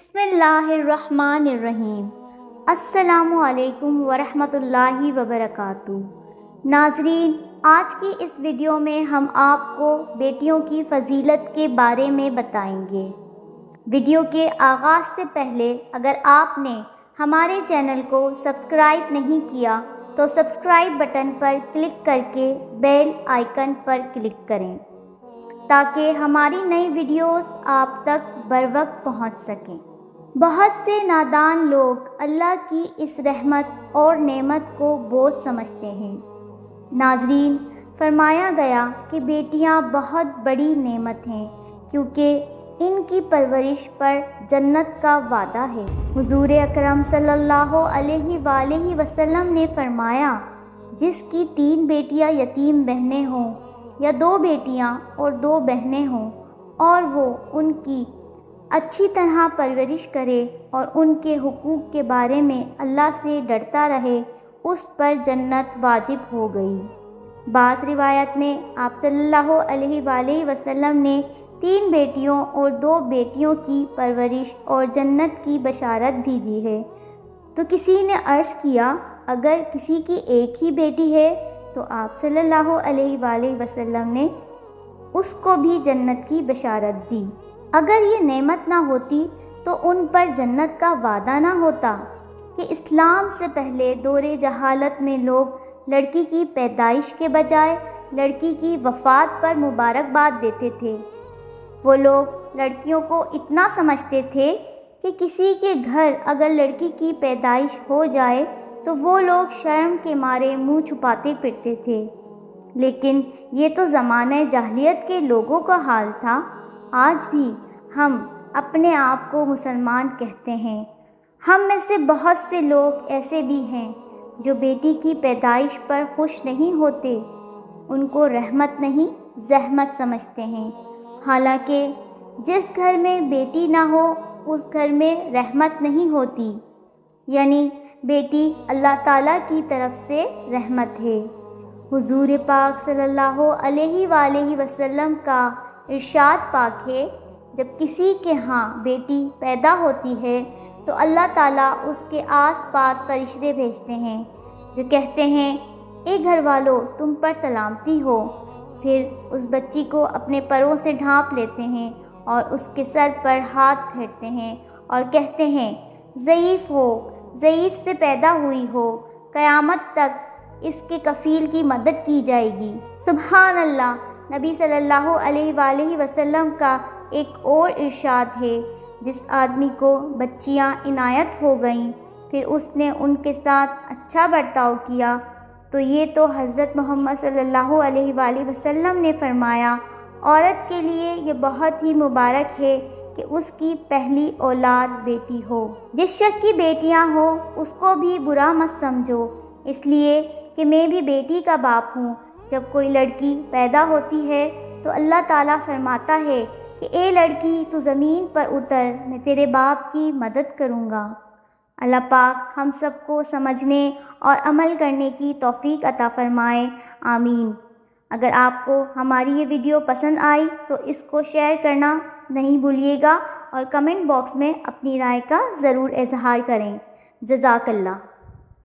بسم اللہ الرحمن الرحیم۔ السلام علیکم ورحمۃ اللہ وبرکاتہ۔ ناظرین، آج کی اس ویڈیو میں ہم آپ کو بیٹیوں کی فضیلت کے بارے میں بتائیں گے۔ ویڈیو کے آغاز سے پہلے اگر آپ نے ہمارے چینل کو سبسکرائب نہیں کیا تو سبسکرائب بٹن پر کلک کر کے بیل آئیکن پر کلک کریں تاکہ ہماری نئی ویڈیوز آپ تک بروقت پہنچ سکیں۔ بہت سے نادان لوگ اللہ کی اس رحمت اور نعمت کو بوجھ سمجھتے ہیں۔ ناظرین، فرمایا گیا کہ بیٹیاں بہت بڑی نعمت ہیں کیونکہ ان کی پرورش پر جنت کا وعدہ ہے۔ حضور اکرم صلی اللہ علیہ وآلہ وسلم نے فرمایا، جس کی 3 بیٹیاں یتیم بہنیں ہوں یا 2 بیٹیاں اور 2 بہنیں ہوں اور وہ ان کی اچھی طرح پرورش کرے اور ان کے حقوق کے بارے میں اللہ سے ڈرتا رہے، اس پر جنت واجب ہو گئی۔ بعض روایت میں آپ صلی اللہ علیہ وآلہ وسلم نے 3 بیٹیوں اور 2 بیٹیوں کی پرورش اور جنت کی بشارت بھی دی ہے۔ تو کسی نے عرض کیا، اگر کسی کی ایک ہی بیٹی ہے تو آپ صلی اللہ علیہ وآلہ وسلم نے اس کو بھی جنت کی بشارت دی۔ اگر یہ نعمت نہ ہوتی تو ان پر جنت کا وعدہ نہ ہوتا کہ اسلام سے پہلے دور جہالت میں لوگ لڑکی کی پیدائش کے بجائے لڑکی کی وفات پر مبارکباد دیتے تھے۔ وہ لوگ لڑکیوں کو اتنا سمجھتے تھے کہ کسی کے گھر اگر لڑکی کی پیدائش ہو جائے تو وہ لوگ شرم کے مارے منہ چھپاتے پھرتے تھے۔ لیکن یہ تو زمانہ جاہلیت کے لوگوں کا حال تھا۔ آج بھی ہم اپنے آپ کو مسلمان کہتے ہیں۔ ہم میں سے بہت سے لوگ ایسے بھی ہیں جو بیٹی کی پیدائش پر خوش نہیں ہوتے، ان کو رحمت نہیں زحمت سمجھتے ہیں۔ حالانکہ جس گھر میں بیٹی نہ ہو اس گھر میں رحمت نہیں ہوتی، یعنی بیٹی اللہ تعالیٰ کی طرف سے رحمت ہے۔ حضور پاک صلی اللہ علیہ وآلہ وسلم کا ارشاد پاک ہے، جب کسی کے ہاں بیٹی پیدا ہوتی ہے تو اللہ تعالیٰ اس کے آس پاس فرشتے بھیجتے ہیں جو کہتے ہیں، اے گھر والو تم پر سلامتی ہو۔ پھر اس بچی کو اپنے پروں سے ڈھانپ لیتے ہیں اور اس کے سر پر ہاتھ پھیرتے ہیں اور کہتے ہیں، ضعیف ہو، ضعیف سے پیدا ہوئی ہو، قیامت تک اس کے کفیل کی مدد کی جائے گی۔ سبحان اللہ۔ نبی صلی اللہ علیہ وآلہ وسلم کا ایک اور ارشاد ہے، جس آدمی کو بچیاں عنایت ہو گئیں پھر اس نے ان کے ساتھ اچھا برتاؤ کیا تو یہ تو حضرت محمد صلی اللہ علیہ وآلہ وسلم نے فرمایا، عورت کے لیے یہ بہت ہی مبارک ہے کہ اس کی پہلی اولاد بیٹی ہو۔ جس شخص کی بیٹیاں ہوں اس کو بھی برا مت سمجھو، اس لیے کہ میں بھی بیٹی کا باپ ہوں۔ جب کوئی لڑکی پیدا ہوتی ہے تو اللہ تعالیٰ فرماتا ہے کہ اے لڑکی تو زمین پر اتر، میں تیرے باپ کی مدد کروں گا۔ اللہ پاک ہم سب کو سمجھنے اور عمل کرنے کی توفیق عطا فرمائے، آمین۔ اگر آپ کو ہماری یہ ویڈیو پسند آئی تو اس کو شیئر کرنا نہیں بھولیے گا اور کمنٹ باکس میں اپنی رائے کا ضرور اظہار کریں۔ جزاک اللہ۔